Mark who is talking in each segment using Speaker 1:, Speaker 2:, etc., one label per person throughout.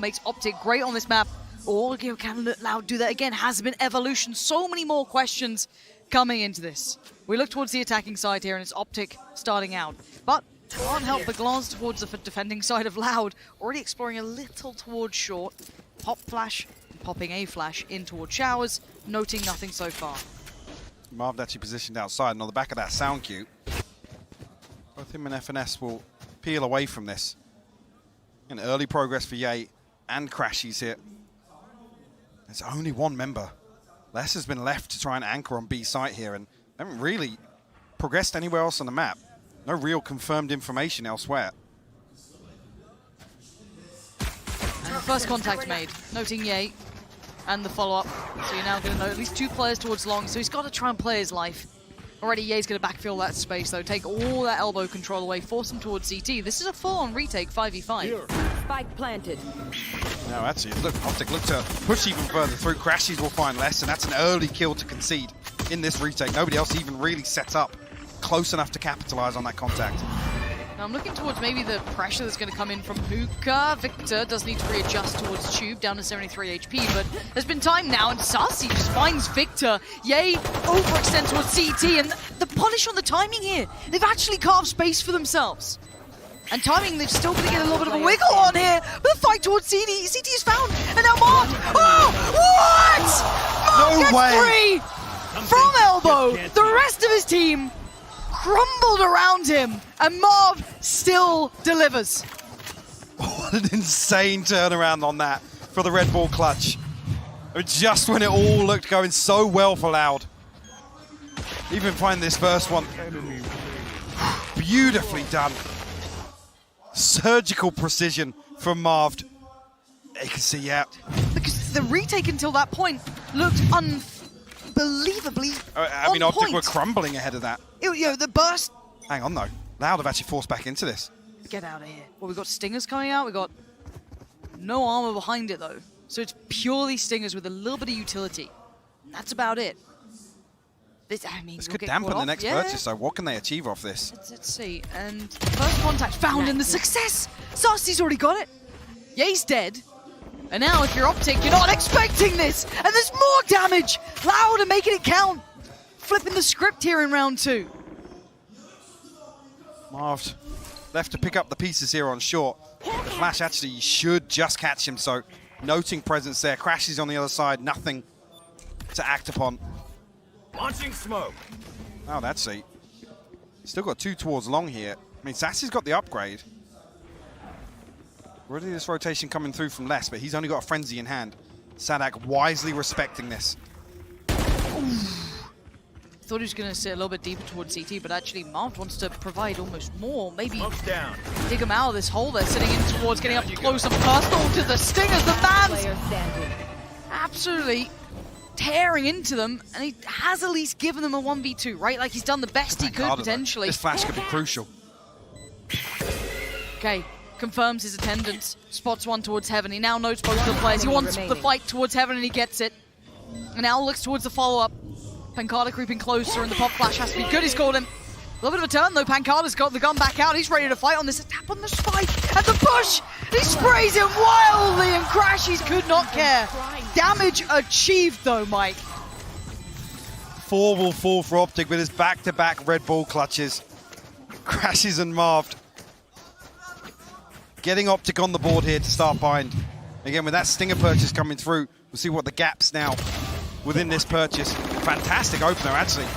Speaker 1: makes OpTic great on this map. Or can Loud do that again? Has been evolution. So many more questions coming into this. We look towards the attacking side here, and it's OpTic starting out. But can't help but glance towards the defending side of Loud. Already exploring a little towards short. Pop flash, popping a flash in towards showers. Noting nothing so far.
Speaker 2: Marv actually positioned outside, and on the back of that sound cue, both him and FNS will peel away from this. An early progress for Ye and Crashies here. There's only one member. Les has been left to try and anchor on B site here, and haven't really progressed anywhere else on the map. No real confirmed information elsewhere.
Speaker 1: And first contact made, noting Ye and the follow-up. So you're now going to know at least 2 players towards long, so he's got to try and play his life. Already Ye's going to backfill that space though, take all that elbow control away, force him towards CT. This is a full-on retake 5v5.
Speaker 3: Spike planted.
Speaker 2: No, actually, look, OpTic look to push even further through. Crashies will find less, and that's an early kill to concede in this retake. Nobody else even really set up close enough to capitalize on that contact.
Speaker 1: Now I'm looking towards maybe the pressure that's going to come in from Hookah. Victor does need to readjust towards Tube, down to 73 HP, but there's been time now, and Sassy just finds Victor. Ye overextend towards CT, and the punish on the timing here. They've actually carved space for themselves. And timing, they've still going to get a little bit of a wiggle on here, but the fight towards CT is found, and now Marv. Oh, what? Marv gets 3 from elbow. The rest of his team crumbled around him, and Marv still delivers.
Speaker 2: What an insane turnaround on that for the Red Bull clutch. Just when it all looked going so well for Loud. Even find this first one. Beautifully done. Surgical precision from Marv. You can see, yeah.
Speaker 1: Because the retake until that point looked unbelievably
Speaker 2: I mean,
Speaker 1: on
Speaker 2: OpTic
Speaker 1: point.
Speaker 2: were crumbling ahead of that.
Speaker 1: You know, the burst.
Speaker 2: Hang on, though. Loud have actually forced back into this.
Speaker 1: Get out of here. Well, we've got Stingers coming out. We've got no armor behind it, though. So it's purely Stingers with a little bit of utility. That's about it.
Speaker 2: This could dampen the next purchase, so what can they achieve off this?
Speaker 1: Let's see. And first contact found in the success. Sassy's already got it. Ye's dead. And now if you're OpTic, you're not expecting this. And there's more damage. Loud and making it count. Flipping the script here in round 2.
Speaker 2: Marv left to pick up the pieces here on short. The flash actually should just catch him, so noting presence there. Crashes on the other side, nothing to act upon.
Speaker 4: Launching smoke.
Speaker 2: Oh, that's it. Still got 2 towards long here. I mean, Sassy's got the upgrade. Already this rotation coming through from Les, but he's only got a frenzy in hand. Sadak wisely respecting this.
Speaker 1: Thought he was going to sit a little bit deeper towards CT, but actually Marv wants to provide almost more. Maybe
Speaker 4: down.
Speaker 1: dig him out of this hole they're sitting in towards, getting up close and personal to the Stingers. The man's absolutely tearing into them, and he has at least given them a 1v2, right? Like, he's done the best he could, potentially.
Speaker 2: This flash could be crucial.
Speaker 1: Okay, confirms his attendance, spots one towards Heaven. He now knows both the players. He wants the fight towards Heaven, and he gets it. And now looks towards the follow-up. Pancada creeping closer, and the pop flash has to be good. He's called him. A little bit of a turn, though. Pancada's got the gun back out. He's ready to fight on this. A tap on the spike, and the push! He sprays it wildly, and Crashies could not care. Damage achieved, though, Mike.
Speaker 2: 4 will fall for OpTic with his back-to-back Red Bull clutches. Crashes and Marv. Getting OpTic on the board here to start bind. Again, with that Stinger purchase coming through, we'll see what the gaps now within this purchase. Fantastic opener, actually.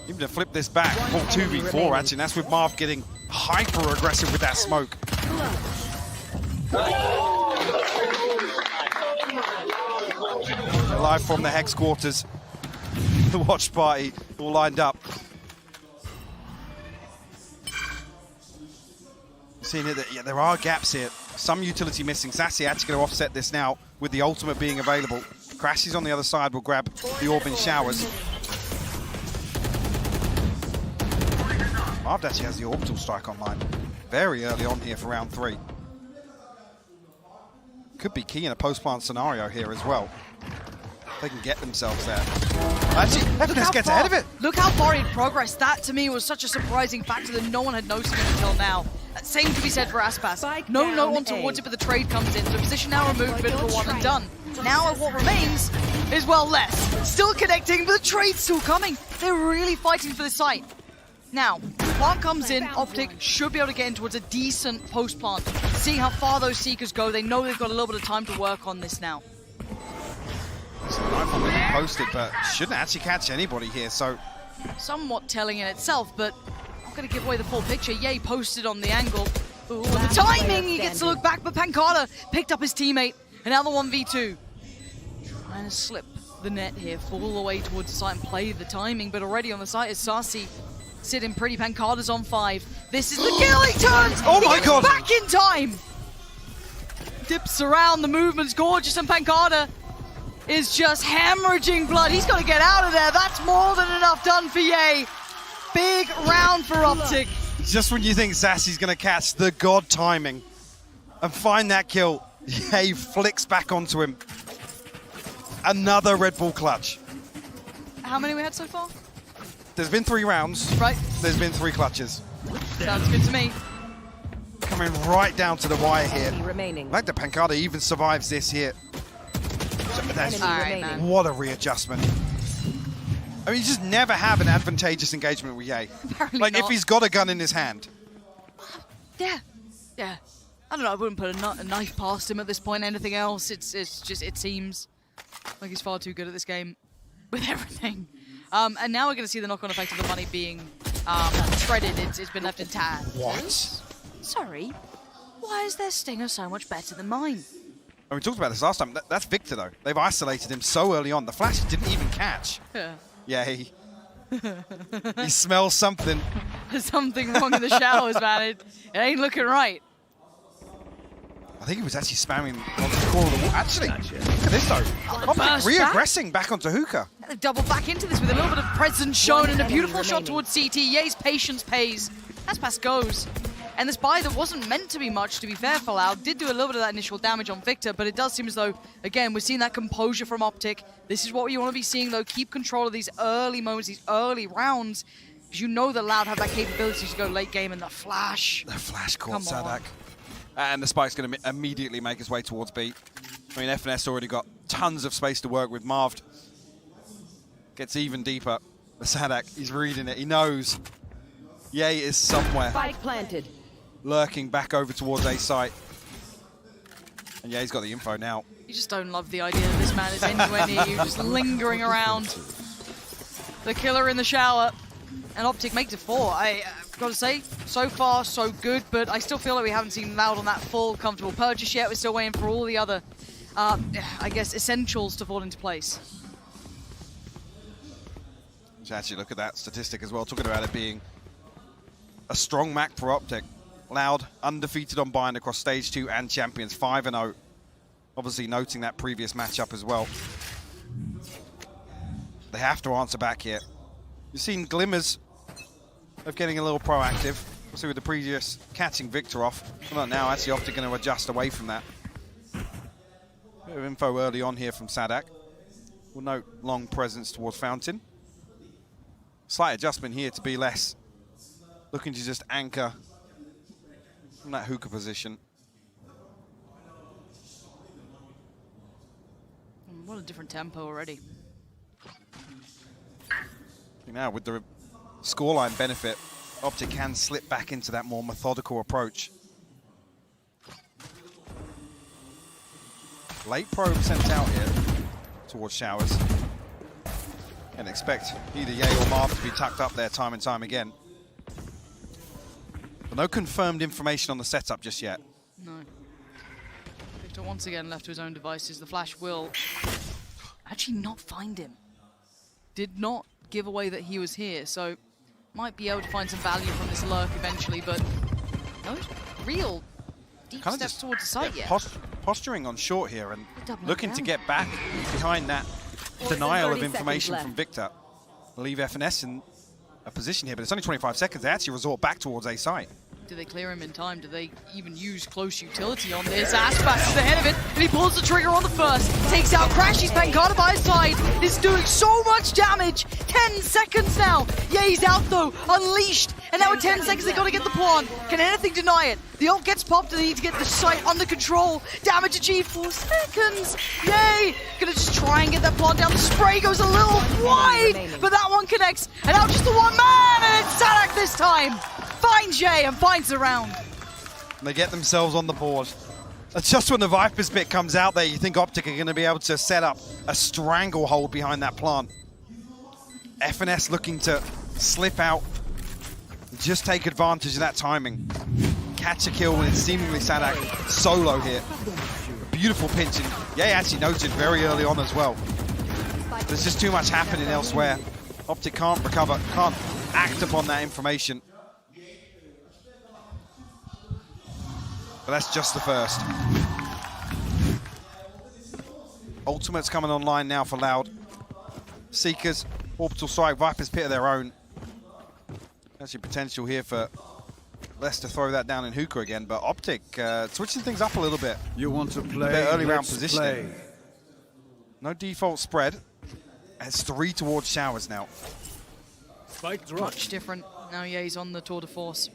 Speaker 2: Even to flip this back, full 2v4, actually. And that's with Marv getting hyper-aggressive with that smoke. Live from the Hex quarters. The watch party all lined up. Seeing it, that yeah, there are gaps here. Some utility missing. Sassy actually going to offset this now with the ultimate being available. Crashies on the other side will grab the orb in showers. Marv actually has the orbital strike online very early on here for round 3. Could be key in a post-plant scenario here as well. They can get themselves there. Actually, FNS gets ahead of it.
Speaker 1: Look how far he'd progressed. That, to me, was such a surprising factor that no one had noticed him until now. Same to be said for Aspas. No note on towards it, but the trade comes in. So position now removed, bit of a one and done. Now what remains is, well, less. Still connecting, but the trade's still coming. They're really fighting for the site. Now, plant comes in, OpTic should be able to get in towards a decent post plant. Seeing how far those Seekers go, they know they've got a little bit of time to work on this now.
Speaker 2: Rifle being posted, but shouldn't actually catch anybody here, so...
Speaker 1: Somewhat telling in itself, but I'm going to give away the full picture. Yay posted on the angle. Ooh, the timing! He gets to look back, but Pancada picked up his teammate. And now the 1v2. Trying to slip the net here, fall the way towards the site and play the timing, but already on the site is Sarsi sitting pretty. Pancada's on 5. This is the kill, he turns!
Speaker 2: Oh my God!
Speaker 1: Back in time! Dips around, the movement's gorgeous, and Pancada is just hemorrhaging blood. He's got to get out of there. That's more than enough done for Yay. Big round for OpTic.
Speaker 2: Just when you think Sassy's going to catch the god timing and find that kill, Yay flicks back onto him. Another Red Bull clutch.
Speaker 1: How many we had so far?
Speaker 2: There's been 3 rounds.
Speaker 1: Right.
Speaker 2: There's been 3 clutches.
Speaker 1: Sounds good to me.
Speaker 2: Coming right down to the wire here.
Speaker 3: Remaining.
Speaker 2: I like that Pancada even survives this here. That's,
Speaker 1: All right, man.
Speaker 2: what a readjustment. I mean, you just never have an advantageous engagement with Yay.
Speaker 1: Apparently
Speaker 2: like,
Speaker 1: not.
Speaker 2: if he's got a gun in his hand.
Speaker 1: Yeah. I don't know, I wouldn't put a knife past him at this point. Anything else, it's just, it seems like he's far too good at this game with everything. And now we're going to see the knock-on effect of the money being shredded. It's been left intact.
Speaker 2: What?
Speaker 1: Sorry, why is their stinger so much better than mine?
Speaker 2: We talked about this last time. That's Victor, though. They've isolated him so early on. The flash didn't even catch. Yay. He smells something.
Speaker 1: There's something wrong in the showers, man. It ain't looking right.
Speaker 2: I think he was actually spamming onto the corner of the wall. Actually, look at this, though.
Speaker 1: burst
Speaker 2: Re-aggressing back onto Hookah.
Speaker 1: They've doubled back into this with a little bit of presence shown and a beautiful shot towards CT. Yay's patience pays. As pass goes. And this buy that wasn't meant to be much, to be fair for Loud, did do a little bit of that initial damage on Victor, but it does seem as though, again, we're seeing that composure from OpTic. This is what you want to be seeing, though. Keep control of these early moments, these early rounds, because you know that Loud have that capability to go late game in the flash.
Speaker 2: The flash caught
Speaker 1: Come on.
Speaker 2: Sadak. And the spike's going to immediately make its way towards B. I mean, FNS already got tons of space to work with. Marved gets even deeper. But Sadak, he's reading it. He knows Yay is somewhere.
Speaker 3: Spike planted.
Speaker 2: Lurking back over towards A site. And yeah, he's got the info now.
Speaker 1: You just don't love the idea that this man is anywhere near you, just lingering around. The killer in the shower. And OpTic makes it 4. I've got to say, so far, so good, but I still feel like we haven't seen Loud on that full comfortable purchase yet. We're still waiting for all the other, I guess, essentials to fall into place.
Speaker 2: Let's actually look at that statistic as well, talking about it being a strong map for OpTic. Loud, undefeated on Bind across Stage 2 and Champions, 5-0. Obviously noting that previous matchup as well. They have to answer back here. You've seen glimmers of getting a little proactive. Obviously with the previous catching Victor off. Well, now actually OpTic going to adjust away from that. Bit of info early on here from Sadak. We'll note long presence towards Fountain. Slight adjustment here to be less. Looking to just anchor from that hookah position.
Speaker 1: What a different tempo already.
Speaker 2: Now with the scoreline benefit, OpTic can slip back into that more methodical approach. Late probe sent out here towards Showers. And expect either Yay or Marv to be tucked up there time and time again. But no confirmed information on the setup just yet.
Speaker 1: No. Victor once again left to his own devices. The flash will actually not find him. Did not give away that he was here, so might be able to find some value from this lurk eventually, but no real deep
Speaker 2: Kinda
Speaker 1: steps
Speaker 2: just,
Speaker 1: towards the site yet.
Speaker 2: Posturing on short here and
Speaker 1: Double
Speaker 2: looking
Speaker 1: down.
Speaker 2: to get back behind that denial of
Speaker 3: 30
Speaker 2: information
Speaker 3: seconds
Speaker 2: from
Speaker 3: left.
Speaker 2: Victor. Leave FNS in a position here, but it's only 25 seconds. They actually resort back towards A site.
Speaker 1: Do they clear him in time? Do they even use close utility on this? Aspas is ahead of it, and he pulls the trigger on the first. Takes out Crashy's Pancada by his side. Is doing so much damage. 10 seconds now. Yeah, he's out though. Unleashed. And now with 10 seconds, they gotta get the plant. Can anything deny it? The ult gets popped, and they need to get the site under control. Damage achieved, 4 seconds. Yay! Gonna just try and get that plant down. The spray goes a little wide, but that one connects. And now just the one man, and it's Sadak this time. Finds Jay and finds the round.
Speaker 2: They get themselves on the board. It's just when the Viper's bit comes out there, you think OpTic are going to be able to set up a stranglehold behind that plant. FNS looking to slip out, just take advantage of that timing. Catch a kill when it's seemingly Sadak solo here. Beautiful pinch, and Ye actually noted very early on as well. There's just too much happening elsewhere. OpTic can't recover, can't act upon that information. But that's just the first. Ultimate's coming online now for Loud. Seekers, Orbital Strike, Viper's Pit of their own. Actually potential here for Les to throw that down in Hookah again, but OpTic switching things up a little bit.
Speaker 4: You want to play?
Speaker 2: Their early round
Speaker 4: Let's
Speaker 2: positioning.
Speaker 4: play.
Speaker 2: No default spread. It's 3 towards Showers now.
Speaker 4: Spike drop.
Speaker 1: Much different. Now Ye's on the tour de force.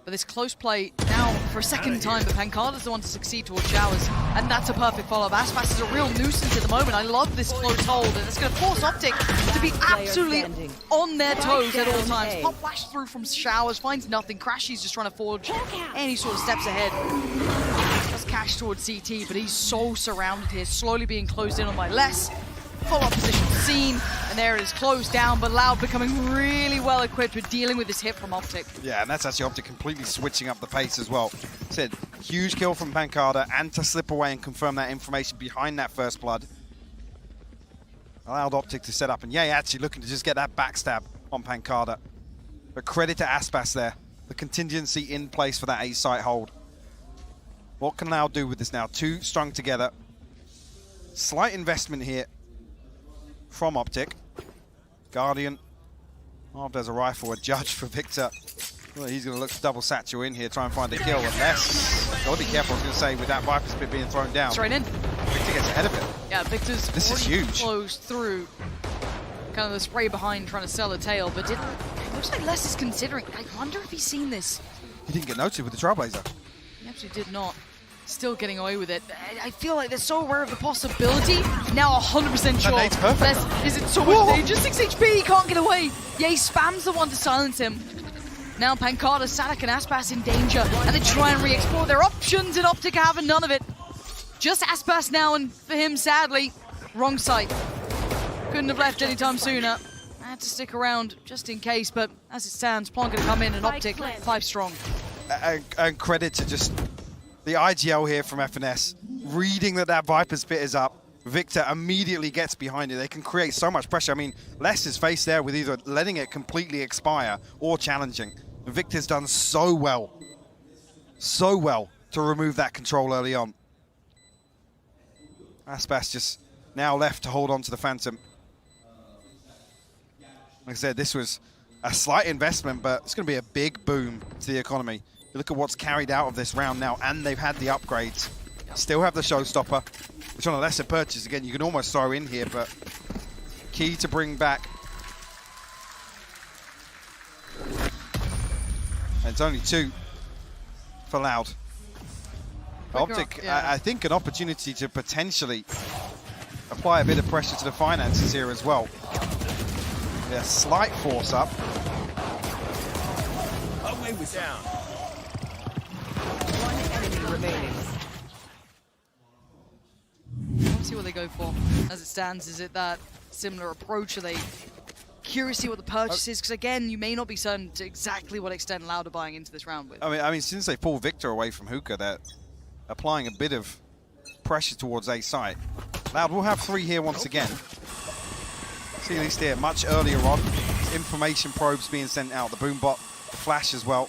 Speaker 1: But this close play now for a second time, but Pancada's the one to succeed towards Showers. And that's a perfect follow-up. Aspas is a real nuisance at the moment. I love this close hold, and it's going to force OpTic to be absolutely on their toes at all times. Pop flash through from Showers, finds nothing. Crashy's just trying to forge any sort of steps ahead. Just cash towards CT, but he's so surrounded here, slowly being closed in on by Les. Follow-up position seen, and there it is, closed down, but Loud becoming really well equipped with dealing with this hit from OpTic.
Speaker 2: Yeah, and that's actually OpTic completely switching up the pace as well. Said, huge kill from Pancada, and to slip away and confirm that information behind that first blood. Allowed OpTic to set up, and Ye actually looking to just get that backstab on Pancada. But credit to Aspas there, the contingency in place for that A-site hold. What can Loud do with this now? 2 strung together. Slight investment here from OpTic. Guardian armed as a rifle, a judge for Victor. Well, he's going to look to double satchel in here, try and find a kill. Unless, got to be careful, I was going to say, with that Viper's Pit being thrown down.
Speaker 1: Straight in.
Speaker 2: Victor gets ahead of it.
Speaker 1: Yeah, Victor's
Speaker 2: This is huge.
Speaker 1: Closed through. Kind of the spray behind trying to sell a tail, but it looks like Les is considering. I wonder if he's seen this.
Speaker 2: He didn't get noted with the Trailblazer.
Speaker 1: He absolutely did not. Still getting away with it. I feel like they're so aware of the possibility. Now 100% sure.
Speaker 2: nade's perfect.
Speaker 1: Les is in so much danger. 6 HP, he can't get away. Yeah, he spams the one to silence him. Now Pancada, Sadak, and Aspas in danger. And they try and re-explore their options, and OpTic having none of it. Just Aspas now, and for him, sadly, wrong site. Couldn't have left anytime sooner. Had to stick around just in case, but as it stands, Plant gonna come in, and OpTic 5 strong.
Speaker 2: And credit to just the IGL here from FNS, reading that Viper's Pit is up. Victor immediately gets behind it. They can create so much pressure. I mean, Les is faced there with either letting it completely expire or challenging. Victor's done so well to remove that control early on. Aspas just now left to hold on to the Phantom. Like I said, this was a slight investment, but it's going to be a big boom to the economy. You look at what's carried out of this round now, and they've had the upgrades. Still have the Showstopper, which on a lesser purchase, again, you can almost throw in here, but key to bring back. And it's only 2 for Loud. OpTic,
Speaker 1: yeah.
Speaker 2: I think an opportunity to potentially apply a bit of pressure to the finances here as well. Yeah, slight force up.
Speaker 4: Away with down.
Speaker 3: One enemy remaining.
Speaker 1: Let's see what they go for. As it stands, is it that similar approach? Are they curious to see what the purchase is? Because again, you may not be certain to exactly what extent Loud are buying into this round with.
Speaker 2: I mean, since they pulled Victor away from Hookah, they're applying a bit of pressure towards A site. Loud will have 3 here once again. See at least here, much earlier on. Information probes being sent out, the Boombot, the Flash as well.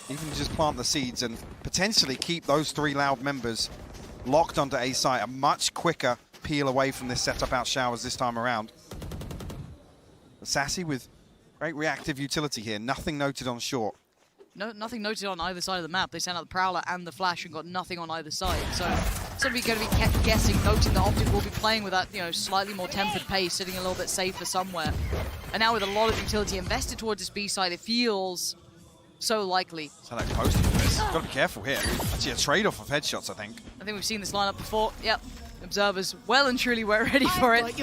Speaker 2: Even just plant the seeds and potentially keep those 3 Loud members locked onto A site. A much quicker peel away from this setup out Showers this time around. But Sassy with great reactive utility here. Nothing noted on short.
Speaker 1: nothing noted on either side of the map. They sent out the Prowler and the Flash and got nothing on either side. So somebody's going to be kept guessing, noting that OpTic will be playing with that, slightly more tempered pace, sitting a little bit safer somewhere. And now with a lot of utility invested towards this B side, it feels so likely.
Speaker 2: So like posting for this. Got to be careful here. Actually, a trade-off of headshots, I think.
Speaker 1: I think we've seen this lineup before. Yep. Observers well and truly were ready for it.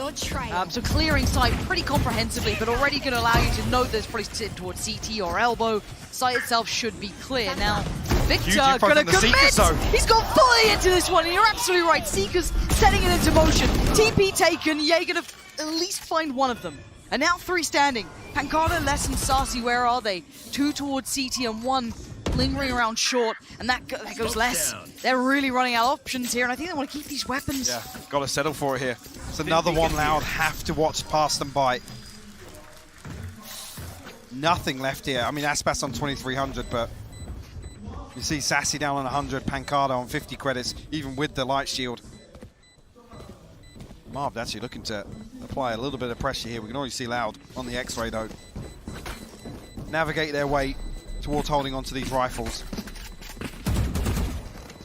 Speaker 1: So clearing sight pretty comprehensively, but already going to allow you to know that it's probably sitting towards CT or elbow. Sight itself should be clear. Now, Victor going to commit! He's gone fully into this one, and you're absolutely right. Seeker's setting it into motion. TP taken, Ye going to at least find one of them. And now 3 standing. Pancada, Les, and Sassy, where are they? 2 towards CT and 1 lingering around short, and that goes Les. They're really running out of options here, and I think they want to keep these weapons.
Speaker 2: Yeah, got to settle for it here. It's another one Loud. Have to watch pass them by. Nothing left here. I mean, Aspas on 2,300, but you see Sassy down on 100, Pancada on 50 credits, even with the light shield. Marv actually looking to apply a little bit of pressure here. We can already see Loud on the X-ray, though. Navigate their way towards holding onto these rifles.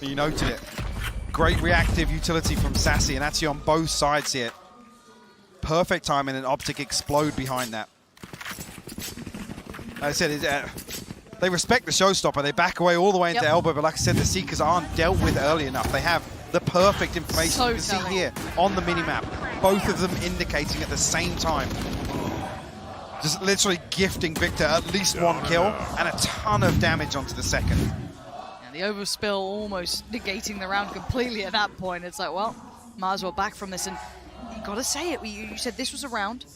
Speaker 2: You noted it. Great reactive utility from Sassy, and actually on both sides here. Perfect timing, and OpTic explode behind that. Like I said, they respect the showstopper. They back away all the way into elbow, but like I said, the Seekers aren't dealt with early enough. They have the perfect information. You can see here on the minimap, both of them indicating at the same time. Just literally gifting Victor at least 1 kill and a ton of damage onto the second.
Speaker 1: And the overspill almost negating the round completely at that point. It's like, well, might as well back from this. And you got to say it. You said this was a round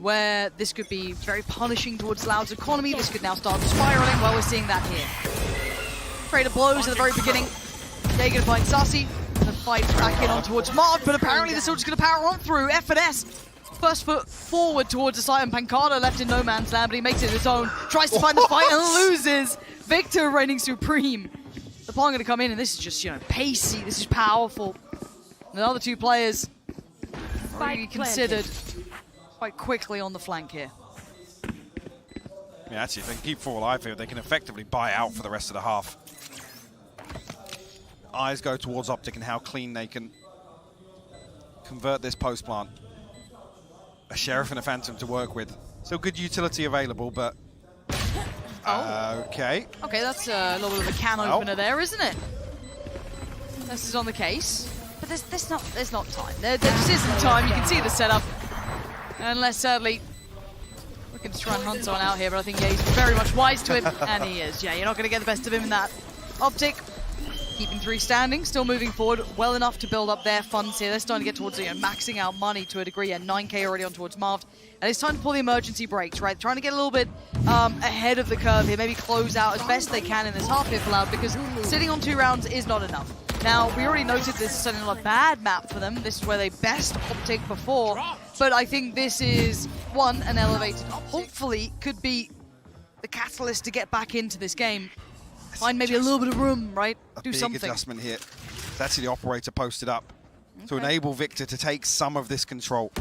Speaker 1: where this could be very punishing towards Loud's economy. This could now start spiraling. Well, we're seeing that here. Trade of blows at the very beginning. They're going to find Sassy. The fight back in on towards Marv, but apparently they're still just going to power on through. F&S. First foot forward towards the side, and Pancada left in no man's land, but he makes it his own. Tries to find the fight and loses. Victor reigning supreme. The Pong going to come in, and this is just, pacey. This is powerful. And the other 2 players already considered quite quickly on the flank here.
Speaker 2: Yeah, actually, if they can keep 4 alive here, they can effectively buy out for the rest of the half. Eyes go towards OpTic and how clean they can convert this post plant. A Sheriff and a Phantom to work with. Still good utility available, but... Okay.
Speaker 1: Okay, that's a little bit of a can opener there, isn't it? This is on the case. But there's not time. There just isn't time. You can see the setup. Unless, sadly, looking to try and hunt someone out here, but I think he's very much wise to it, and he is. Yeah, you're not going to get the best of him in that. OpTic keeping 3 standing, still moving forward well enough to build up their funds here. They're starting to get towards maxing out money to a degree. Yeah, 9k already on towards Marv. And it's time to pull the emergency brakes, right? Trying to get a little bit ahead of the curve here, maybe close out as best they can in this half here for Loud, because sitting on 2 rounds is not enough. Now, we already noted this is certainly not a bad map for them. This is where they best OpTic before, but I think this is, one, an elevated, hopefully could be the catalyst to get back into this game. Find maybe a little bit of room, right? Do something.
Speaker 2: Big adjustment here. It's actually the operator posted up to enable Victor to take some of this control.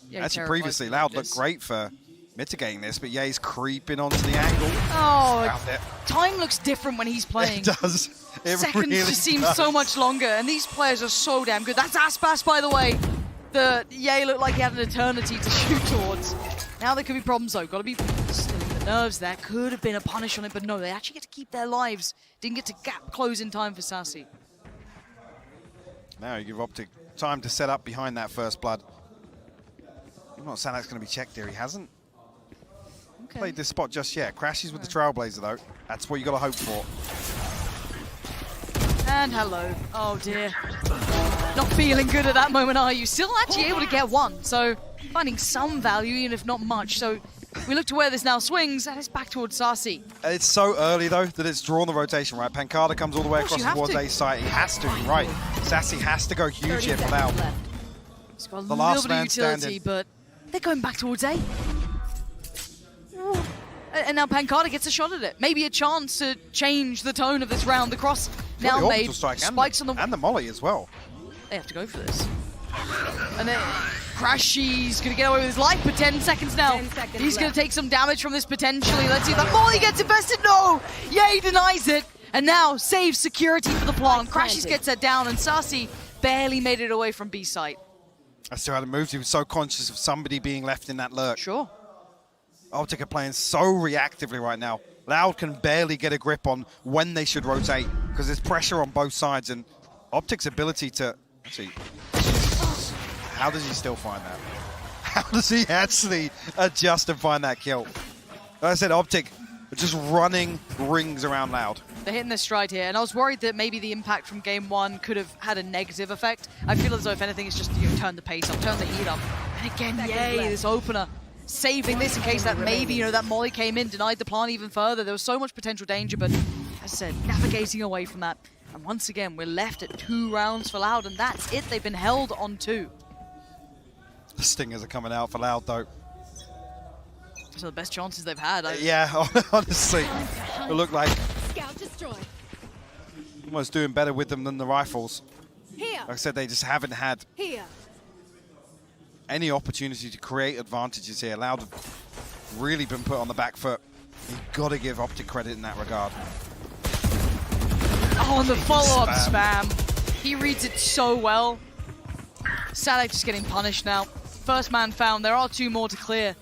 Speaker 1: Yeah,
Speaker 2: actually, previously, Loud looked great for mitigating this, but yeah, he's creeping onto the angle.
Speaker 1: Oh, time looks different when he's playing.
Speaker 2: It does. It
Speaker 1: Seconds
Speaker 2: really
Speaker 1: just seem so much longer, and these players are so damn good. That's Aspas, by the way. The Ye looked like he had an eternity to shoot towards. Now there could be problems, though. Got to be stilling the nerves there. Could have been a punish on it, but no, they actually get to keep their lives. Didn't get to gap close in time for Sassy.
Speaker 2: Now you give OpTic time to set up behind that first blood. I'm not saying that's going to be checked here. He hasn't played this spot just yet. Crashes with the Trailblazer, though. That's what you got to hope for.
Speaker 1: And hello. Oh, dear. Not feeling good at that moment, are you? Still actually able to get one, so finding some value, even if not much. So we look to where this now swings, and it's back towards Sassy.
Speaker 2: It's so early, though, that it's drawn the rotation, right? Pancada comes all the way across towards A site. He has to, you're right. Sassy has to go huge here for now.
Speaker 1: He's got a little bit of utility, but they're going back towards A. And now Pancada gets a shot at it. Maybe a chance to change the tone of this round. The cross now made, spikes on the...
Speaker 2: And the molly as well.
Speaker 1: They have to go for this. And then Crashy's gonna get away with his life, but 10 seconds now.
Speaker 3: 10 seconds
Speaker 1: He's gonna
Speaker 3: left.
Speaker 1: take some damage from this potentially. Let's see if that Molly gets invested. No! Yay denies it. And now saves security for the plant. Crashy's gets that down, and Sassy barely made it away from B site.
Speaker 2: I still hadn't moved. He was so conscious of somebody being left in that lurk.
Speaker 1: Sure.
Speaker 2: OpTic are playing so reactively right now. Loud can barely get a grip on when they should rotate because there's pressure on both sides, and OpTic's ability to... See, how does he still find that? How does he actually adjust and find that kill? Like I said, OpTic are just running rings around Loud.
Speaker 1: They're hitting their stride here, and I was worried that maybe the impact from game one could have had a negative effect. I feel as though, if anything, it's just turn the pace up, turn the heat up. And again, yay, this opener, saving this in case that maybe, that Molly came in, denied the plant even further. There was so much potential danger, but as I said, navigating away from that. And once again, we're left at 2 rounds for Loud, and that's it. They've been held on 2.
Speaker 2: The stingers are coming out for Loud, though.
Speaker 1: So the best chances they've had.
Speaker 2: Yeah, honestly, it looked like
Speaker 3: Scout destroy.
Speaker 2: almost doing better with them than the rifles.
Speaker 3: Here.
Speaker 2: Like I said, they just haven't had
Speaker 3: Here.
Speaker 2: any opportunity to create advantages here. Loud have really been put on the back foot. You've got to give OpTic credit in that regard.
Speaker 1: Oh, and the follow-up spam. He reads it so well. Sadek just getting punished now. First man found. There are 2 more to clear.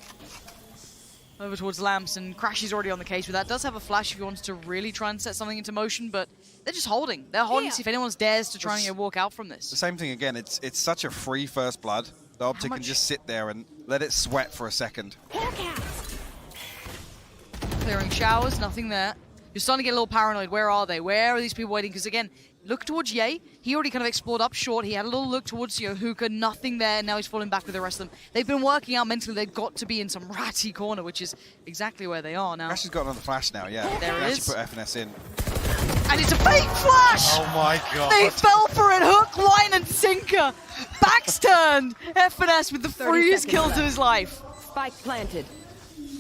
Speaker 1: Over towards Lamps, and Crashy's already on the case with that. Does have a flash if he wants to really try and set something into motion, but they're just holding. They're holding to see if anyone dares to try and walk out from
Speaker 2: The
Speaker 1: this.
Speaker 2: same thing again, it's such a free first blood. The OpTic can just sit there and let it sweat for a second.
Speaker 1: Clearing showers, nothing there. You're starting to get a little paranoid. Where are they? Where are these people waiting? Because again, look towards Ye. He already kind of explored up short. He had a little look towards Hookah, nothing there. Now he's falling back with the rest of them. They've been working out mentally. They've got to be in some ratty corner, which is exactly where they are now.
Speaker 2: Crashy's got another flash now, yeah.
Speaker 1: There it
Speaker 2: They
Speaker 1: is.
Speaker 2: actually put FNS in.
Speaker 1: And it's a fake flash!
Speaker 2: Oh my god.
Speaker 1: They fell for it, hook, line, and sinker. Backs turned. FNS with the
Speaker 3: 30
Speaker 1: freest
Speaker 3: seconds
Speaker 1: kills
Speaker 3: left.
Speaker 1: of his life.
Speaker 3: Spike planted.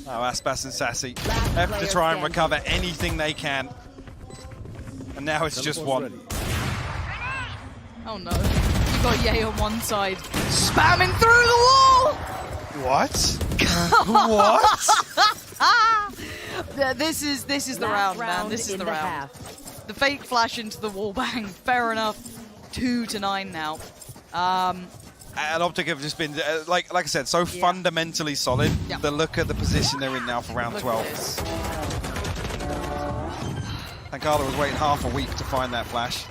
Speaker 2: Oh, Aspas and Sassy
Speaker 3: Last
Speaker 2: have to
Speaker 3: player
Speaker 2: try and
Speaker 3: standing.
Speaker 2: recover anything they can. And now it's just one.
Speaker 4: Ready.
Speaker 1: Oh no. You got Ye on one side. Spamming through the wall!
Speaker 2: What? What?
Speaker 1: Yeah, this is the
Speaker 3: Last
Speaker 1: round, man. This is
Speaker 3: in
Speaker 1: the
Speaker 3: the
Speaker 1: round.
Speaker 3: half.
Speaker 1: The fake flash into the wall bang. Fair enough. 2-9 now.
Speaker 2: And OpTic have just been, like I said, so fundamentally solid.
Speaker 1: Yep.
Speaker 2: The look at the position they're in now for round
Speaker 1: Look
Speaker 2: 12.
Speaker 1: at this.
Speaker 2: Pancala was waiting half a week to find that flash.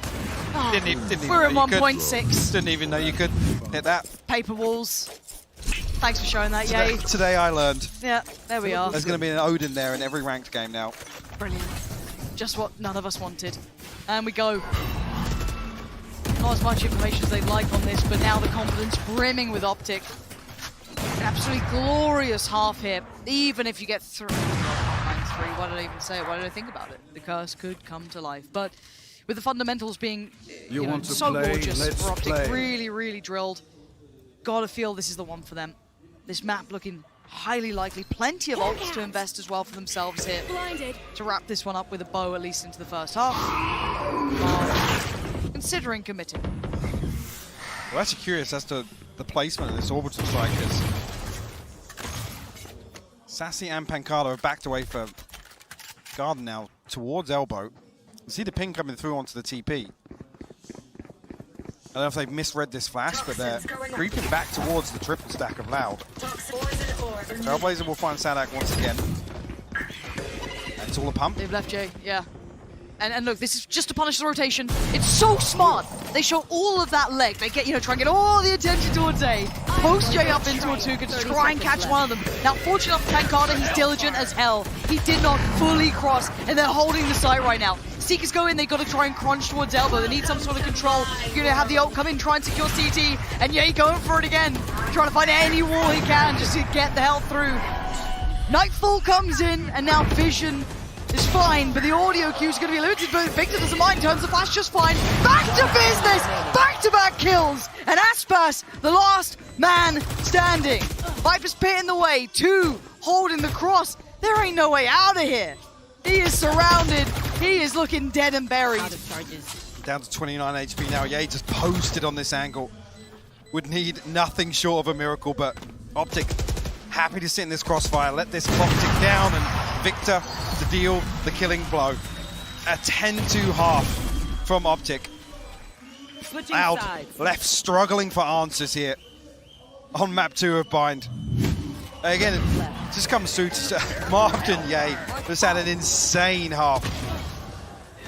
Speaker 2: Didn't even
Speaker 1: We're at
Speaker 2: know you could.
Speaker 1: 1.6.
Speaker 2: Didn't even know you could hit that.
Speaker 1: Paper walls. Thanks for showing that, Ye.
Speaker 2: Today I learned.
Speaker 1: Yeah, there we are.
Speaker 2: There's going to be an Odin there in every ranked game now.
Speaker 1: Brilliant. Just what none of us wanted. And we go. Not as much information as they'd like on this, but now the confidence brimming with OpTic. An absolutely glorious half here, even if you get through. 9-3, why did I even say it? Why did I think about it? The curse could come to life. But with the fundamentals being
Speaker 4: You want to
Speaker 1: so
Speaker 4: play?
Speaker 1: gorgeous
Speaker 4: Let's
Speaker 1: for OpTic,
Speaker 4: play.
Speaker 1: really, really drilled. Gotta feel this is the one for them. This map looking highly likely. Plenty of ults to invest as well for themselves here.
Speaker 3: Blinded.
Speaker 1: To wrap this one up with a bow, at least into the first half. While considering committing.
Speaker 2: We're actually curious as to the placement of this orbital strikers. Sassy and Pancala have backed away for Garden now towards Elbow. You see the ping coming through onto the TP. I don't know if they've misread this flash, but they're creeping back towards the triple stack of Loud. Trailblazer will find Sadak once again. And it's all a pump.
Speaker 1: They've left Jay, yeah. And look, this is just to punish the rotation. It's so smart. They show all of that leg. They get, try and get all the attention towards A. Post Jay up into Tuka to try and catch one of them. Now, fortunate enough for Pancala, he's diligent as hell. He did not fully cross, and they're holding the site right now. Seekers go in, they got to try and crunch towards Elbow. They need some sort of control. You're going to have the ult come in, try and secure CT, and Ye going for it again. Trying to find any wall he can just to get the hell through. Nightfall comes in, and now Vision is fine, but the audio cue is going to be limited, but Victor doesn't mind, turns the flash just fine. Back to business! Back-to-back kills! And Aspas, the last man standing. Viper's Pit in the way, 2 holding the cross. There ain't no way out of here. He is surrounded. He is looking dead and buried.
Speaker 3: Out of charges.
Speaker 2: Down to 29 HP now. Ye just posted on this angle. would need nothing short of a miracle, but OpTic happy to sit in this crossfire, let this clock tick down, and Victor to deal the killing blow. A 10-2 half from OpTic.
Speaker 3: Switching
Speaker 2: Loud
Speaker 3: sides.
Speaker 2: left struggling for answers here on map 2 of Bind. Again, it just comes through to Marvin Ye, just had an insane half.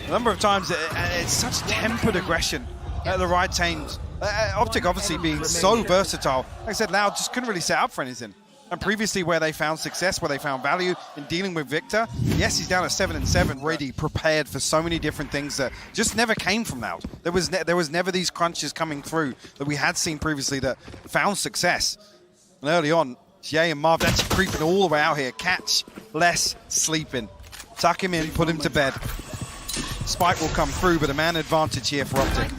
Speaker 2: A number of times, it's such tempered aggression at the right times. OpTic obviously being so versatile. Like I said, Loud just couldn't really set up for anything. And previously where they found success, where they found value in dealing with Victor, yes, he's down at 7-7, ready, prepared for so many different things that just never came from Loud. There was never these crunches coming through that we had seen previously that found success. And early on, Jay and Marv actually creeping all the way out here. Catch, less, sleeping. Tuck him in, put him to bed. Spike will come through, but a man advantage here for OpTic.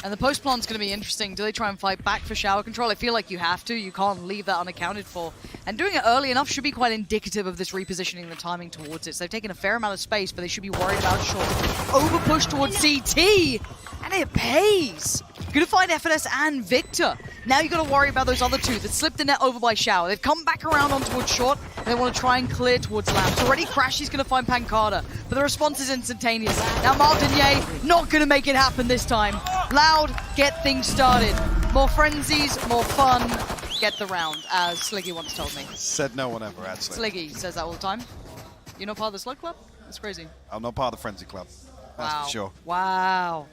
Speaker 1: And the post plant's going to be interesting. Do they try and fight back for shower control? I feel like you have to. You can't leave that unaccounted for. And doing it early enough should be quite indicative of this repositioning the timing towards it. So they've taken a fair amount of space, but they should be worried about short. Over push towards CT, and it pays. Gonna find FNS and Victor. Now you got to worry about those other two that slipped the net over by shower. They've come back around on towards short, and they want to try and clear towards Lamps. Already Crashy's going to find Pancada, but the response is instantaneous. Now Martin Ye not going to make it happen this time. Loud, get things started. More frenzies, more fun. Get the round, as Sliggy once told me.
Speaker 2: Said no one ever, actually.
Speaker 1: Sliggy says that all the time. You're not part of the Slug Club? That's crazy.
Speaker 2: I'm not part of the Frenzy Club. That's
Speaker 1: Wow.
Speaker 2: for sure.
Speaker 1: Wow.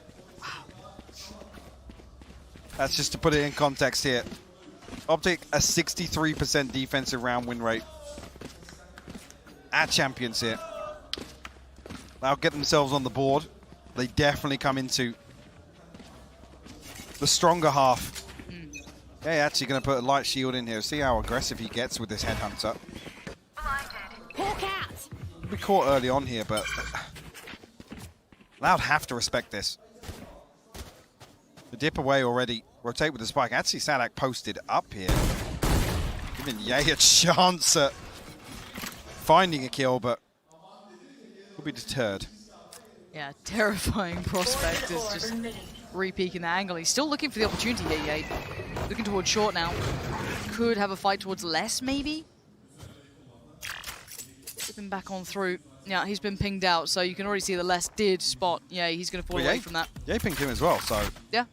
Speaker 2: That's just to put it in context here. OpTic, a 63% defensive round win rate. At champions here. They'll get themselves on the board. They definitely come into the stronger half. Yeah, actually going to put a light shield in here. See how aggressive he gets with this headhunter.
Speaker 3: Hawk out.
Speaker 2: We caught early on here, but Loud have to respect this. The dip away already. Rotate with the spike. Actually, Sadak posted up here. Giving Ye a chance at finding a kill, but will be deterred.
Speaker 1: Yeah, terrifying prospect is just re-peeking the angle. He's still looking for the opportunity here, Ye. Looking towards short now. Could have a fight towards less, maybe? Slipping back on through. Yeah, he's been pinged out, so you can already see the less did spot. Yeah, he's going to fall away from that.
Speaker 2: Ye pinged him as well, so.
Speaker 1: Yeah.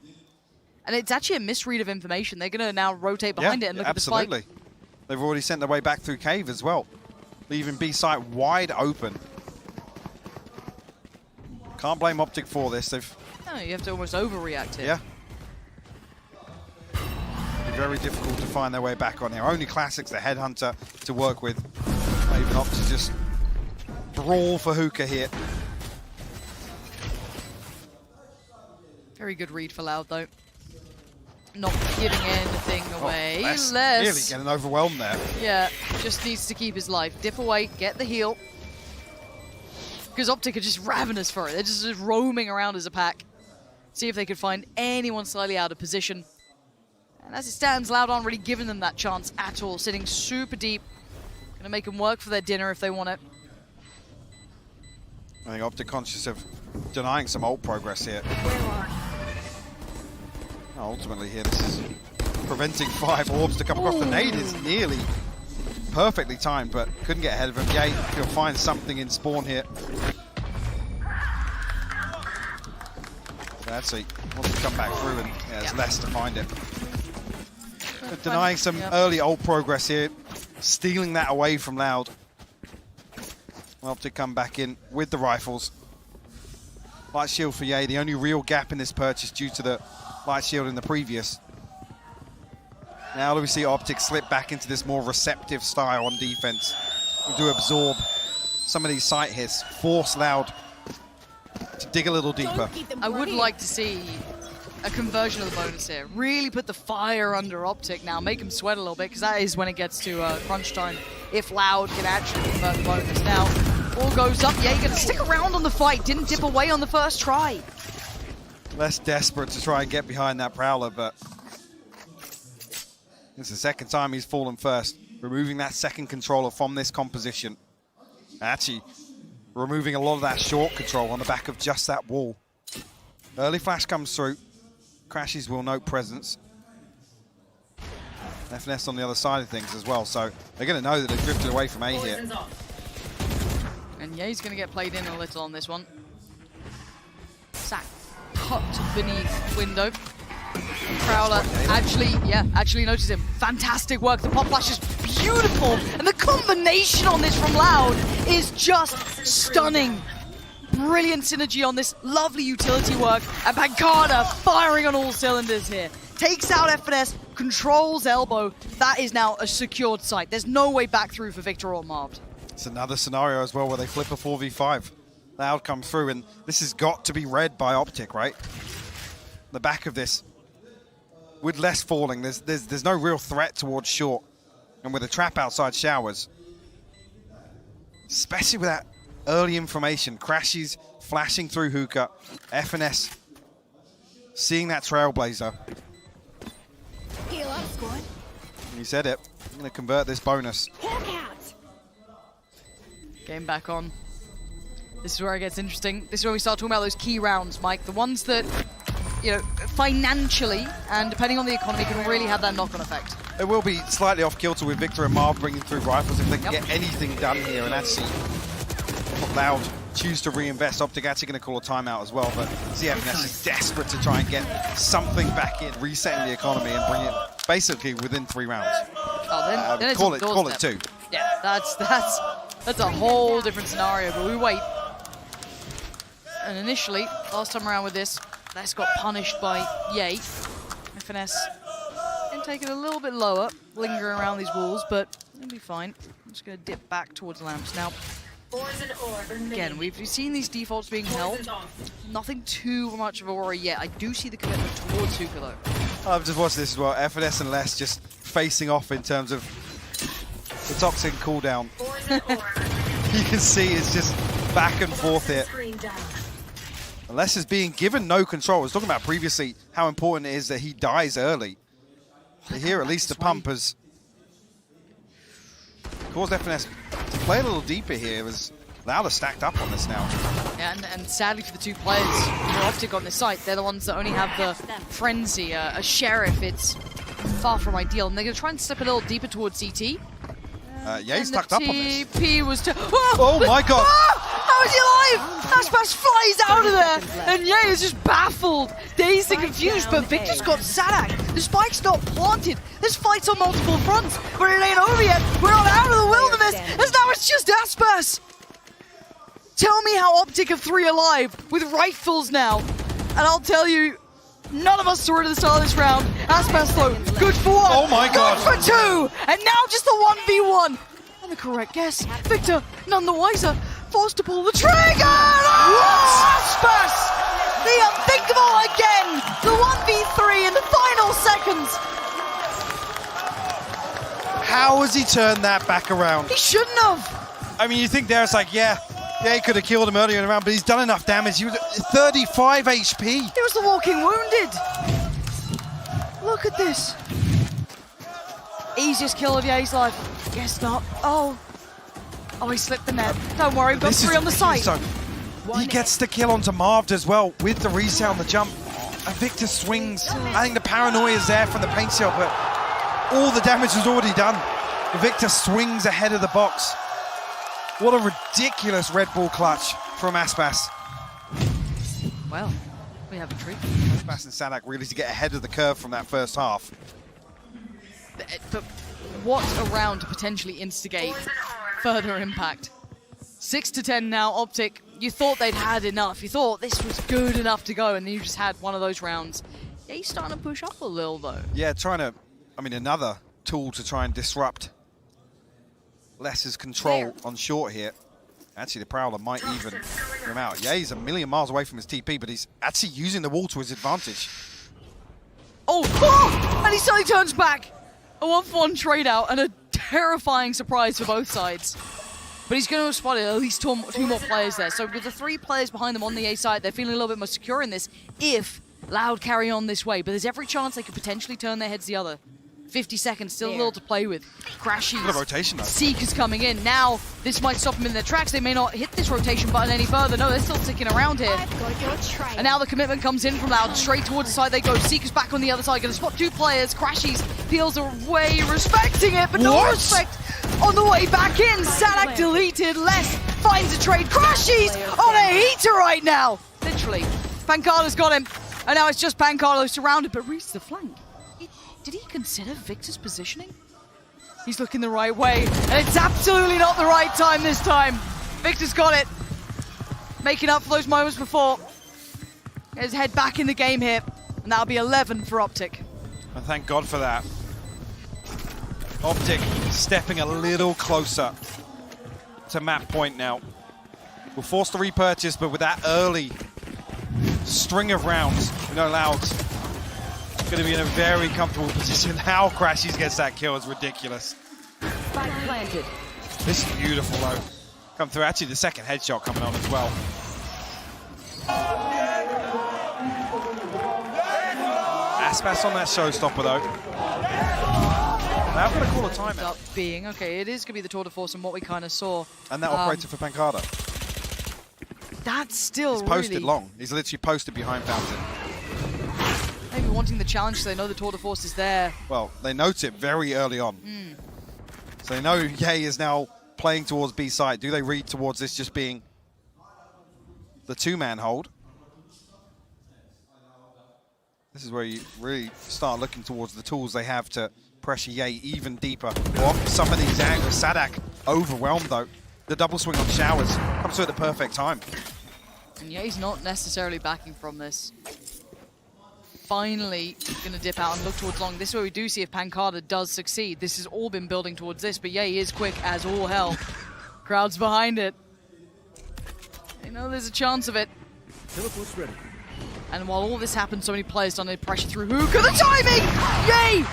Speaker 1: And it's actually a misread of information. They're going to now rotate behind it and look at the spike.
Speaker 2: Absolutely. They've already sent their way back through cave as well, leaving B site wide open. Can't blame OpTic for this. They've.
Speaker 1: No, you have to almost overreact here.
Speaker 2: Yeah. Be very difficult to find their way back on here. Only Classics, the headhunter, to work with. They even opt to just brawl for hookah here.
Speaker 1: Very good read for Loud, though. Not giving anything away.
Speaker 2: Less
Speaker 1: Less.
Speaker 2: really getting overwhelmed there.
Speaker 1: Yeah, just needs to keep his life. Dip away, get the heal. Because OpTic are just ravenous for it. They're just roaming around as a pack. See if they could find anyone slightly out of position. And as it stands, Loud aren't really giving them that chance at all. Sitting super deep. Gonna make them work for their dinner if they want it.
Speaker 2: I think OpTic conscious of denying some ult progress here. Ultimately here, this is preventing 5 orbs to come across. The nade is nearly perfectly timed, but couldn't get ahead of him. Ye, he'll find something in spawn here. So actually wants to come back through, and there's less to find it. But denying some early ult progress here, stealing that away from Loud. OpTic come back in with the rifles. Light shield for Ye, the only real gap in this purchase due to the light shield in the previous. Now do we see OpTic slip back into this more receptive style on defense. We do absorb some of these sight hits, force Loud to dig a little deeper.
Speaker 1: I would like to see a conversion of the bonus here. Really put the fire under OpTic now, make him sweat a little bit, because that is when it gets to crunch time. If Loud can actually convert the bonus. Now, all goes up. Yeah, you're going to stick around on the fight. Didn't dip away on the first try.
Speaker 2: Less desperate to try and get behind that Prowler, but it's the second time he's fallen first. Removing that second controller from this composition. Actually, removing a lot of that short control on the back of just that wall. Early flash comes through. Crashes will note presence. FNS on the other side of things as well, so they're going to know that they've drifted away from A here.
Speaker 1: And yeah, he's going to get played in a little on this one. Sack cut beneath window. Prowler actually noticed him. Fantastic work. The pop flash is beautiful. And the combination on this from Loud is just stunning. Brilliant synergy on this. Lovely utility work. And Pancada firing on all cylinders here. Takes out FNS, controls elbow. That is now a secured site. There's no way back through for Victor or Marved.
Speaker 2: It's another scenario as well where they flip a 4v5. Loud come through, and this has got to be read by OpTic, right? The back of this. With less falling, there's no real threat towards short. And with a trap outside showers, especially with that early information, crashes flashing through hookah, FNS seeing that Trailblazer.
Speaker 3: Heal up, squad.
Speaker 2: You said it. I'm going to convert this bonus.
Speaker 3: Hawk out.
Speaker 1: Game back on. This is where it gets interesting. This is where we start talking about those key rounds, Mike. The ones that, you know, financially and depending on the economy can really have that knock-on effect.
Speaker 2: It will be slightly off kilter with Victor and Marv bringing through rifles if they can get anything done here, and actually Loud choose to reinvest. OpTic actually going to call a timeout as well, but CFNS is desperate to try and get something back in, resetting the economy and bring it basically within 3 rounds.
Speaker 1: Oh, then it's
Speaker 2: call
Speaker 1: on
Speaker 2: it 2.
Speaker 1: Yeah, that's a whole different scenario, but we wait. And initially, last time around with this, Les got punished by Ye. FNS can take it a little bit lower, lingering around these walls, but it'll be fine. I'm just going to dip back towards lamps now. Again, we've seen these defaults being held. Nothing too much of a worry yet. I do see the commitment towards Hookah though.
Speaker 2: I've just watched this as well. FNS and Les just facing off in terms of the toxic cooldown. You can see it's just back and forth here. Les is being given no control. I was talking about previously how important it is that he dies early. But here, at least the pump has caused FNS to play a little deeper here as Loud are stacked up on this now.
Speaker 1: Yeah, and sadly for the 2 players who are OpTic on this site, they're the ones that only have the Frenzy, a Sheriff. It's far from ideal. And they're going to try and step a little deeper towards CT.
Speaker 2: He's tucked up on this.
Speaker 1: TP was
Speaker 2: oh my god!
Speaker 1: How is he alive? Aspas flies out of there, and Ye is just baffled, dazed and confused, but Victor's got Sadak. The spike's not planted. This fight's on multiple fronts, but it ain't over yet. We're not out of the wilderness, as now it's just Aspas. Tell me how OpTic are 3 alive, with rifles now, and I'll tell you, none of us saw it at the start of this round. Aspas though, good for 1.
Speaker 2: Oh my god!
Speaker 1: Good for 2, and now just the 1v1. And the correct guess, Victor, none the wiser. Forced to pull the trigger! Aspas! The unthinkable again! The 1v3 in the final seconds!
Speaker 2: How has he turned that back around?
Speaker 1: He shouldn't have!
Speaker 2: I mean, you think there it's like, yeah, he could have killed him earlier in the round, but he's done enough damage. He was at 35 HP.
Speaker 1: He was the walking wounded! Look at this. Easiest kill of Ye's life. Guess not. Oh, he slipped the net. Don't worry, we've got 3 on the site.
Speaker 2: So he gets the kill onto Marved as well with the reset on the jump. And Victor swings. I think the paranoia is there from the paint shell, but all the damage was already done. Victor swings ahead of the box. What a ridiculous Red Bull clutch from Aspas.
Speaker 1: Well, we have a treat.
Speaker 2: Aspas and Sadak really to get ahead of the curve from that first half.
Speaker 1: But what a round to potentially instigate further impact. 6-10 now, OpTic. You thought they'd had enough. You thought this was good enough to go, and then you just had one of those rounds. Yeah, he's starting to push up a little, though.
Speaker 2: Yeah, another tool to try and disrupt Les's control on short here. Actually, the Prowler might even bring him out. Yeah, he's a million miles away from his TP, but he's actually using the wall to his advantage.
Speaker 1: Oh! And he suddenly turns back. A 1-for-1 trade out and a terrifying surprise for both sides. But he's going to have spotted at least 2 more players there. So with the 3 players behind them on the A side, they're feeling a little bit more secure in this if Loud carry on this way. But there's every chance they could potentially turn their heads the other. 50 seconds, still a little to play with. Crashies.
Speaker 2: What a rotation, though.
Speaker 1: Seeker's coming in. Now, this might stop them in their tracks. They may not hit this rotation button any further. No, they're still sticking around here.
Speaker 3: I've got your trail.
Speaker 1: And now the commitment comes in from Loud. Straight towards the side they go. Seeker's back on the other side. Going to spot 2 players. Crashies feels away, respecting it, but no respect on the way back in. Sadak deleted. Les finds a trade. Crashies on a heater right now. Literally. Pancada's got him. And now it's just Pancado surrounded, but reaches the flank. Did he consider Victor's positioning? He's looking the right way, and it's absolutely not the right time this time. Victor's got it. Making up for those moments before. Get his head back in the game here, and that'll be 11 for OpTic.
Speaker 2: And thank God for that. OpTic stepping a little closer to map point now. We're forced to repurchase, but with that early string of rounds, Loud's going to be in a very comfortable position. How Crashies gets that kill is ridiculous.
Speaker 3: Spike planted.
Speaker 2: This is beautiful, though. Come through. Actually, the second headshot coming on as well. Aspas on that showstopper, though. Now I'm going to call a timeout.
Speaker 1: Up being, okay, it is going to be the tour de force and what we kind of saw.
Speaker 2: And that operator for Pancada.
Speaker 1: That's still
Speaker 2: He's posted
Speaker 1: really
Speaker 2: long. He's literally posted behind Fountain.
Speaker 1: maybe wanting the challenge so they know the tour de force is there.
Speaker 2: Well, they note it very early on. So they know Ye is now playing towards B side. Do they read towards this just being the 2-man hold? This is where you really start looking towards the tools they have to pressure Ye even deeper. Well, some of these angles, Sadak overwhelmed though. The double swing on Showers comes through at the perfect time.
Speaker 1: And Ye's not necessarily backing from this. Finally going to dip out and look towards long. This is where we do see if Pancada does succeed. This has all been building towards this, but Ye is quick as all hell. Crowd's behind it. They know there's a chance of it.
Speaker 4: Teleport's ready.
Speaker 1: And while all this happens, so many players done it, pressure through Hookah. The timing! Ye!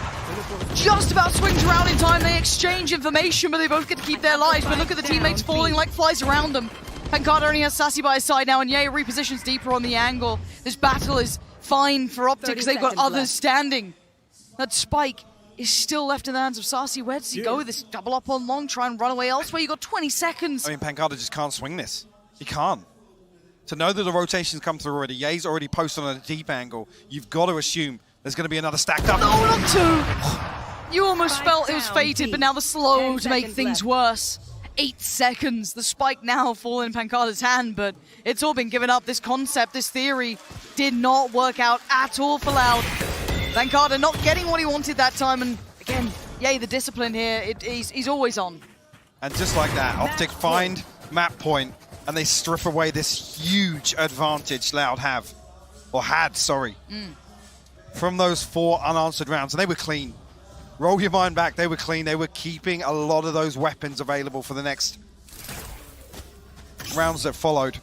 Speaker 1: Just about swings around in time. They exchange information, but they both get to keep their lives. But look at the teammates falling like flies around them. Pancada only has Sassy by his side now, and Ye repositions deeper on the angle. This battle is fine for OpTic because they've got others standing. That spike is still left in the hands of Sassy. Where does he go with this double up on long? Try and run away elsewhere. You got 20 seconds.
Speaker 2: I mean, Pancada just can't swing this. He can't. To know that the rotations come through already, Ye's already posted on a deep angle. You've got to assume there's going to be another stacked up.
Speaker 1: No, not two. You almost felt it was fated, but now the slow to make things worse. 8 seconds. The spike now falling in Pancada's hand, but it's all been given up. This concept, this theory, did not work out at all for Loud. Pancada not getting what he wanted that time, and again, Ye, the discipline here, he's always on.
Speaker 2: And just like that, OpTic find map point, and they strip away this huge advantage Loud had, from those 4 unanswered rounds, and they were clean. Roll your mind back, they were clean. They were keeping a lot of those weapons available for the next rounds that followed.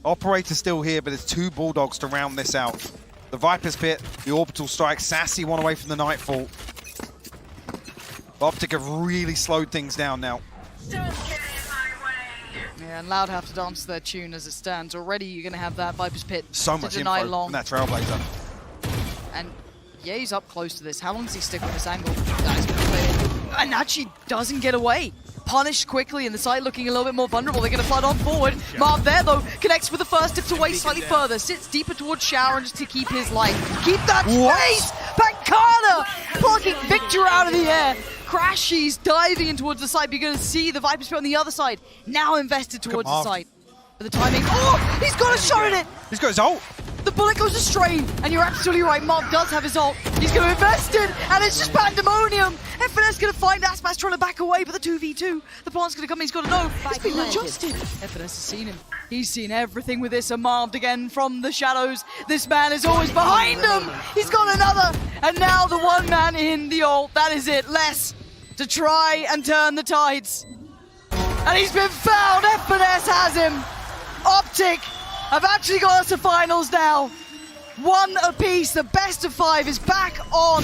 Speaker 2: Operator still here, but it's 2 Bulldogs to round this out. The Viper's Pit, the Orbital Strike, Sassy one away from the Nightfall. OpTic have really slowed things down now.
Speaker 1: Yeah, and Loud have to dance to their tune as it stands. Already you're going to have that Viper's Pit
Speaker 2: So
Speaker 1: to
Speaker 2: much
Speaker 1: deny
Speaker 2: info
Speaker 1: long.
Speaker 2: from that Trailblazer.
Speaker 1: And Ye's up close to this. How long does he stick with this angle? That is going to play it. And actually doesn't get away. Punished quickly, and the side looking a little bit more vulnerable. They're going to flood on forward. Marv there, though, connects with the first, dips away slightly further, sits deeper towards Shower and just to keep his life. Keep that space! Pancada plucking Victor out of the air. Crashies diving in towards the side, but you're going to see the Viper's Pit on the other side. Now invested towards the side. But the timing, oh, he's got a shot at it!
Speaker 2: He's got his ult.
Speaker 1: The bullet goes astray, and you're absolutely right. Marv does have his ult. He's going to invest it, and it's just pandemonium. FNS going to find Aspas trying to back away, but the 2v2, the plant's going to come in. He's got to know. He's been adjusted. FNS has seen him. He's seen everything with this. And Marv again from the shadows. This man is always behind him. He's got another, and now the 1 man in the ult. That is it. Less to try and turn the tides. And he's been found. FNS has him. OpTic have actually got us to finals now. 1 apiece. The best of 5 is back on